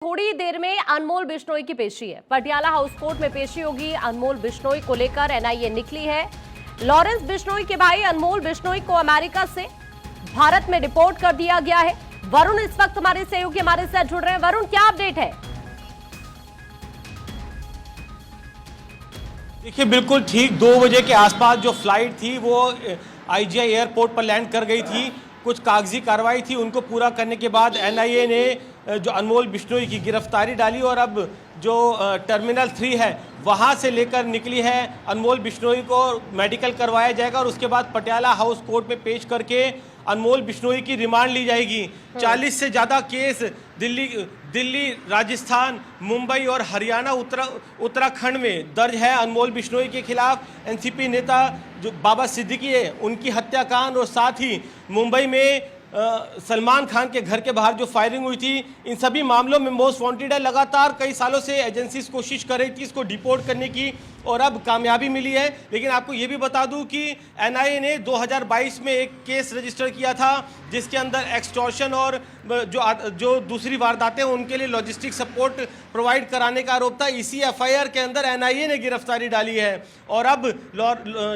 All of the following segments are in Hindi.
थोड़ी देर में अनमोल बिश्नोई की पेशी है। पटियाला हाउस कोर्ट में पेशी होगी। अनमोल बिश्नोई को लेकर एनआईए निकली है। लॉरेंस बिश्नोई के भाई अनमोल बिश्नोई को अमेरिका से भारत में डिपोर्ट कर दिया गया है। वरुण इस वक्त हमारे सहयोगी हमारे साथ जुड़ रहे हैं। वरुण, क्या अपडेट है? देखिए, बिल्कुल ठीक 2 बजे के आसपास जो फ्लाइट थी वो आईजीआई एयरपोर्ट पर लैंड कर गई थी। कुछ कागजी कार्रवाई थी, उनको पूरा करने के बाद एनआईए ने जो अनमोल बिश्नोई की गिरफ्तारी डाली और अब जो टर्मिनल 3 है वहां से लेकर निकली है। अनमोल बिश्नोई को मेडिकल करवाया जाएगा और उसके बाद पटियाला हाउस कोर्ट में पेश करके अनमोल बिश्नोई की रिमांड ली जाएगी। 40 से ज़्यादा केस दिल्ली, राजस्थान, मुंबई और हरियाणा, उत्तराखंड में दर्ज है अनमोल बिश्नोई के खिलाफ। एनसीपी नेता जो बाबा सिद्दीकी है उनकी हत्याकांड और साथ ही मुंबई में सलमान खान के घर के बाहर जो फायरिंग हुई थी, इन सभी मामलों में मोस्ट वांटेड है। लगातार कई सालों से एजेंसीज कोशिश कर रही थी इसको डिपोर्ट करने की और अब कामयाबी मिली है। लेकिन आपको ये भी बता दूं कि एनआईए ने 2022 में एक केस रजिस्टर किया था जिसके अंदर एक्सटॉर्शन और जो दूसरी वारदातें उनके लिए लॉजिस्टिक सपोर्ट प्रोवाइड कराने का आरोप था। इसी एफआईआर के अंदर एनआईए ने गिरफ्तारी डाली है और अब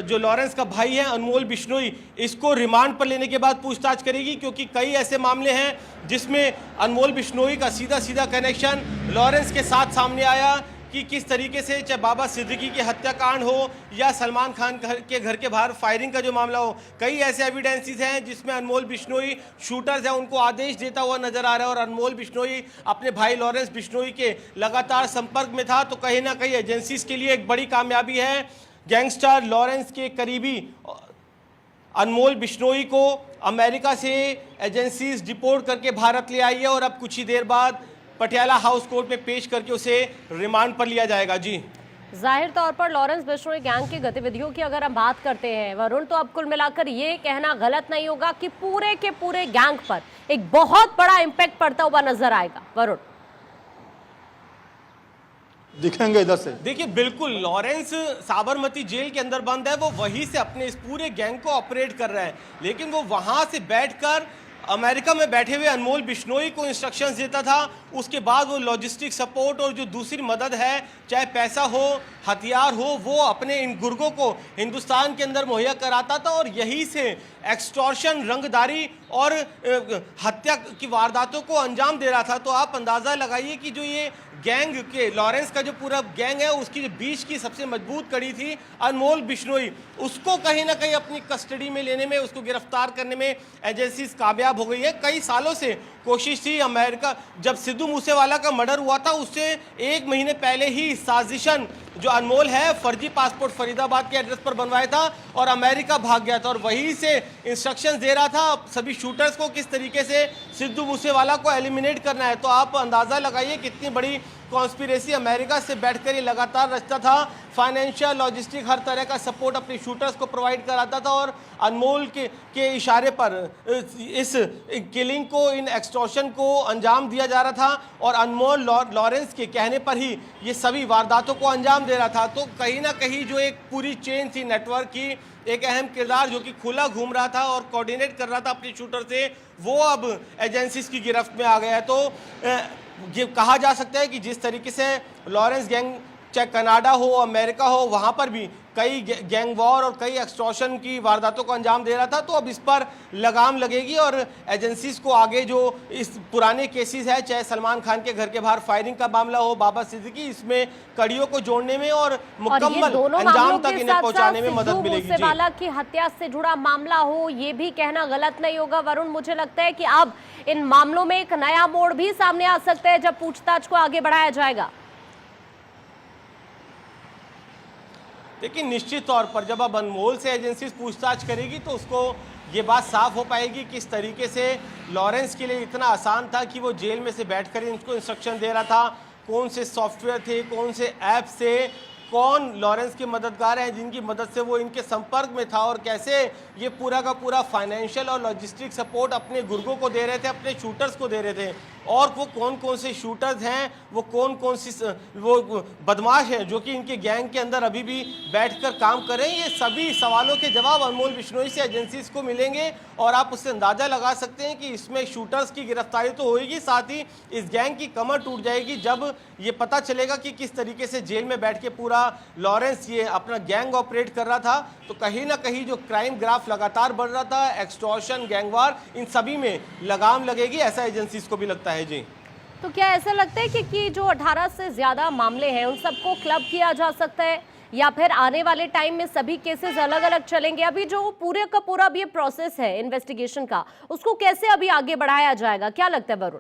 जो लॉरेंस का भाई है अनमोल बिश्नोई, इसको रिमांड पर लेने के बाद पूछताछ करेगी, क्योंकि कई ऐसे मामले हैं जिसमें अनमोल बिश्नोई का सीधा कनेक्शन लॉरेंस के साथ सामने आया कि किस तरीके से चाहे बाबा सिद्दीकी की हत्याकांड हो या सलमान खान के घर के बाहर फायरिंग का जो मामला हो, कई ऐसे एविडेंसेस हैं जिसमें अनमोल बिश्नोई शूटर्स हैं उनको आदेश देता हुआ नजर आ रहा है और अनमोल बिश्नोई अपने भाई लॉरेंस बिश्नोई के लगातार संपर्क में था। तो कहीं ना कहीं एजेंसीज के लिए एक बड़ी कामयाबी है। गैंगस्टर लॉरेंस के करीबी अनमोल बिश्नोई को अमेरिका से एजेंसीज डिपोर्ट करके भारत ले आई है और अब कुछ ही देर बाद पटियाला हाउस कोर्ट में पेश करके उसे रिमांड पर लिया जाएगा। जी, जाहिर तौर पर लॉरेंस बिश्नोई गैंग की गतिविधियों की अगर हम बात करते हैं वरुण, तो अब कुल मिलाकर ये कहना गलत नहीं होगा कि पूरे के पूरे गैंग पर एक बहुत बड़ा इंपैक्ट पड़ता हुआ नजर आएगा। वरुण, दिखेंगे इधर से। देखिए, बिल्कुल लॉरेंस साबरमती जेल के अंदर बंद है, वो वहीं से अपने इस पूरे गैंग को ऑपरेट कर रहा है, लेकिन वो वहां से बैठकर अमेरिका में बैठे हुए अनमोल बिश्नोई को इंस्ट्रक्शंस देता था। उसके बाद वो लॉजिस्टिक सपोर्ट और जो दूसरी मदद है, चाहे पैसा हो, हथियार हो, वो अपने इन गुर्गों को हिंदुस्तान के अंदर मुहैया कराता था और यहीं से एक्सटॉर्शन, रंगदारी और हत्या की वारदातों को अंजाम दे रहा था। तो आप अंदाज़ा लगाइए कि जो ये गैंग के लॉरेंस का जो पूरा गैंग है उसकी जो बीच की सबसे मजबूत कड़ी थी अनमोल बिश्नोई, उसको कहीं ना कहीं अपनी कस्टडी में लेने में, उसको गिरफ्तार करने में एजेंसीज कामयाब हो गई है। कई सालों से कोशिश थी। अमेरिका जब सिद्धू मूसेवाला का मर्डर हुआ था उससे 1 महीने पहले ही साजिशन जो अनमोल है फर्जी पासपोर्ट फरीदाबाद के एड्रेस पर बनवाया था और अमेरिका भाग गया था और वहीं से इंस्ट्रक्शंस दे रहा था सभी शूटर्स को किस तरीके से सिद्धू मूसेवाला को एलिमिनेट करना है। तो आप अंदाज़ा लगाइए कितनी बड़ी कॉन्स्पिरेसी अमेरिका से बैठकर ये लगातार रचता था। फाइनेंशियल, लॉजिस्टिक, हर तरह का सपोर्ट अपने शूटर्स को प्रोवाइड कराता था और अनमोल के इशारे पर इस किलिंग को, इन एक्सटॉर्शन को अंजाम दिया जा रहा था और अनमोल लॉरेंस के कहने पर ही ये सभी वारदातों को अंजाम दे रहा था। तो कहीं ना कहीं जो एक पूरी चेन थी नेटवर्क की, एक अहम किरदार जो कि खुला घूम रहा था और कोऑर्डिनेट कर रहा था अपने शूटर से, वो अब एजेंसीज की गिरफ्त में आ गया है। तो ये कहा जा सकता है कि जिस तरीके से लॉरेंस गैंग चाहे कनाडा हो, अमेरिका हो, वहाँ पर भी कई गैंग वॉर और कई एक्सटॉर्शन की वारदातों को अंजाम दे रहा था, तो अब इस पर लगाम लगेगी और एजेंसीज को आगे जो इस पुराने केसेस है, चाहे सलमान खान के घर के बाहर फायरिंग का मामला हो, बाबा सिद्दीकी, इसमें कड़ियों को जोड़ने में और मुकम्मल अंजाम तक इन्हें पहुंचाने में मदद मिलेगी। मूसेवाला की हत्या से जुड़ा मामला हो, ये भी कहना गलत नहीं होगा वरुण। मुझे लगता है कि अब इन मामलों में एक नया मोड़ भी सामने आ सकता है जब पूछताछ को आगे बढ़ाया जाएगा। लेकिन निश्चित तौर पर जब अब अनमोल से एजेंसीज पूछताछ करेगी तो उसको ये बात साफ हो पाएगी किस तरीके से लॉरेंस के लिए इतना आसान था कि वो जेल में से बैठकर इनको इंस्ट्रक्शन दे रहा था। कौन से सॉफ्टवेयर थे, कौन से ऐप से, कौन लॉरेंस के मददगार हैं जिनकी मदद से वो इनके संपर्क में था और कैसे ये पूरा का पूरा फाइनेंशियल और लॉजिस्टिक सपोर्ट अपने गुर्गों को दे रहे थे, अपने शूटर्स को दे रहे थे। और वो कौन कौन से शूटर्स हैं, वो कौन कौन सी वो बदमाश हैं जो कि इनके गैंग के अंदर अभी भी बैठकर काम कर रहे हैं। ये सभी सवालों के जवाब अनमोल बिश्नोई से एजेंसीज को मिलेंगे और आप उससे अंदाज़ा लगा सकते हैं कि इसमें शूटर्स की गिरफ्तारी तो होगी, साथ ही इस गैंग की कमर टूट जाएगी जब ये पता चलेगा कि किस तरीके से जेल में बैठ के पूरा लॉरेंस ये अपना गैंग ऑपरेट कर रहा था। तो कहीं ना कहीं जो क्राइम ग्राफ लगातार बढ़ रहा था, एक्सटॉर्शन, गैंगवार, इन सभी में लगाम लगेगी, ऐसा एजेंसीज को भी लगता है। जी, तो क्या ऐसा लगता है कि जो 18 से ज्यादा मामले हैं उन सबको क्लब किया जा सकता है, या फिर आने वाले टाइम में सभी केसेस अलग अलग चलेंगे? अभी जो पूरे का पूरा भी ये प्रोसेस है इन्वेस्टिगेशन का, उसको कैसे अभी आगे बढ़ाया जाएगा, क्या लगता है वरुण?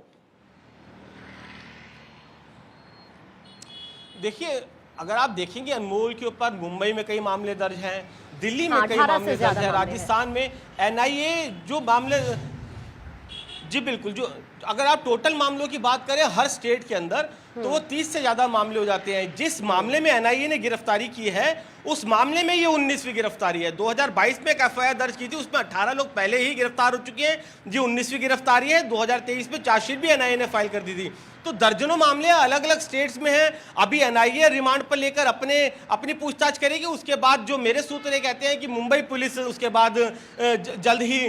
देखिए, अगर आप देखेंगे अनमोल के ऊपर मुंबई में कई मामले दर्ज हैं, दिल्ली में कई 18 मामले से दर्ज ज्यादा हैं, मामले राजस्थान में एनआईए जो मामले, जी बिल्कुल, जो अगर आप टोटल मामलों की बात करें हर स्टेट के अंदर तो वो 30 से ज्यादा मामले हो जाते हैं। जिस मामले में एनआईए ने गिरफ्तारी की है उस मामले में ये 19वीं गिरफ्तारी है। 2022 में एक एफआईआर दर्ज की थी, उसमें 18 लोग पहले ही गिरफ्तार हो चुके हैं, जी 19वीं गिरफ्तारी है। 2023 में चार्जशीट भी एनआईए ने फाइल कर दी थी। तो दर्जनों मामले अलग अलग स्टेट्स में हैं। अभी एनआईए रिमांड पर लेकर अपनी पूछताछ करेगी। उसके बाद जो मेरे सूत्र ये कहते हैं कि मुंबई पुलिस उसके बाद जल्द ही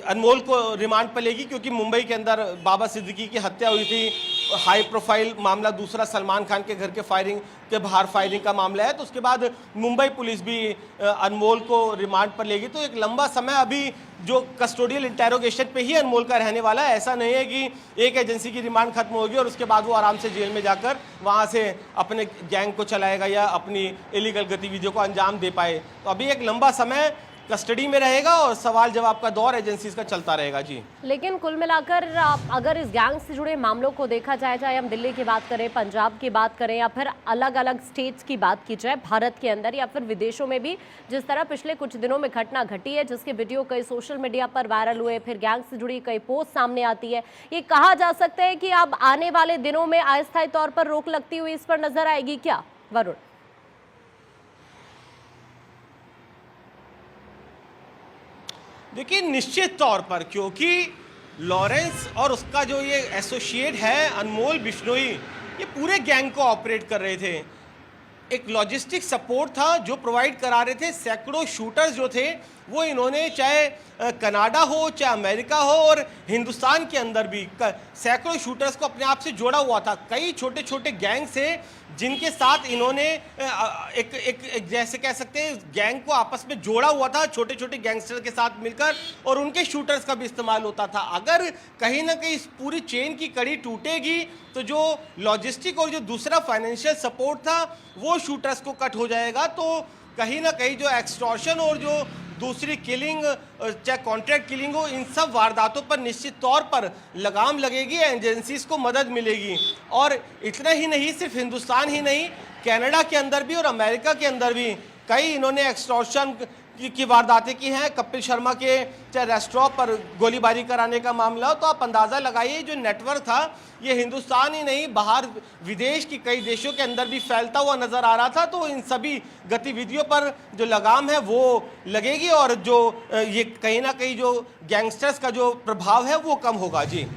अनमोल को रिमांड पर लेगी, क्योंकि मुंबई के अंदर बाबा सिद्दीकी की हत्या हुई थी, हाई प्रोफाइल मामला, दूसरा सलमान खान के घर के फायरिंग के बाहर फायरिंग का मामला है। तो उसके बाद मुंबई पुलिस भी अनमोल को रिमांड पर लेगी। तो एक लंबा समय अभी जो कस्टोडियल इंटेरोगेशन पे ही अनमोल का रहने वाला है। ऐसा नहीं है कि एक एजेंसी की रिमांड खत्म होगी और उसके बाद वो आराम से जेल में जाकर वहाँ से अपने गैंग को चलाएगा या अपनी इलीगल गतिविधियों को अंजाम दे पाए। तो अभी एक लंबा समय कस्टडी में रहेगा और सवाल जवाब का दौर एजेंसीज का चलता रहेगा। जी, लेकिन कुल मिलाकर अगर इस गैंग से जुड़े मामलों को देखा जाए, चाहे हम दिल्ली की बात करें, पंजाब की बात करें, या फिर अलग अलग स्टेट्स की बात की जाए भारत के अंदर या फिर विदेशों में भी, जिस तरह पिछले कुछ दिनों में घटना घटी है, जिसके वीडियो कई सोशल मीडिया पर वायरल हुए, फिर गैंग से जुड़ी कई पोस्ट सामने आती है, ये कहा जा सकता है कि अब आने वाले दिनों में अस्थायी तौर पर रोक लगती हुई इस पर नजर आएगी क्या वरुण? देखिए, निश्चित तौर पर, क्योंकि लॉरेंस और उसका जो ये एसोसिएट है अनमोल बिश्नोई, ये पूरे गैंग को ऑपरेट कर रहे थे। एक लॉजिस्टिक सपोर्ट था जो प्रोवाइड करा रहे थे। सैकड़ों शूटर्स जो थे वो इन्होंने, चाहे कनाडा हो, चाहे अमेरिका हो, और हिंदुस्तान के अंदर भी सैकड़ों शूटर्स को अपने आप से जोड़ा हुआ था। कई छोटे छोटे गैंग से जिनके साथ इन्होंने एक जैसे कह सकते हैं गैंग को आपस में जोड़ा हुआ था, छोटे छोटे गैंगस्टर के साथ मिलकर, और उनके शूटर्स का भी इस्तेमाल होता था। अगर कहीं ना कहीं इस पूरी चेन की कड़ी टूटेगी तो जो लॉजिस्टिक और जो दूसरा फाइनेंशियल सपोर्ट था वो शूटर्स को कट हो जाएगा। तो कहीं ना कहीं जो एक्सटॉर्शन और जो दूसरी किलिंग, चाहे कॉन्ट्रैक्ट किलिंग हो, इन सब वारदातों पर निश्चित तौर पर लगाम लगेगी, एजेंसीज को मदद मिलेगी। और इतना ही नहीं, सिर्फ हिंदुस्तान ही नहीं, कनाडा के अंदर भी और अमेरिका के अंदर भी कई इन्होंने एक्सटॉर्शन की वारदातें की हैं। कपिल शर्मा के चाहे रेस्टोरेंट पर गोलीबारी कराने का मामला हो, तो आप अंदाज़ा लगाइए जो नेटवर्क था ये हिंदुस्तान ही नहीं, बाहर विदेश की कई देशों के अंदर भी फैलता हुआ नज़र आ रहा था। तो इन सभी गतिविधियों पर जो लगाम है वो लगेगी और जो ये कहीं ना कहीं जो गैंगस्टर्स का जो प्रभाव है वो कम होगा। जी।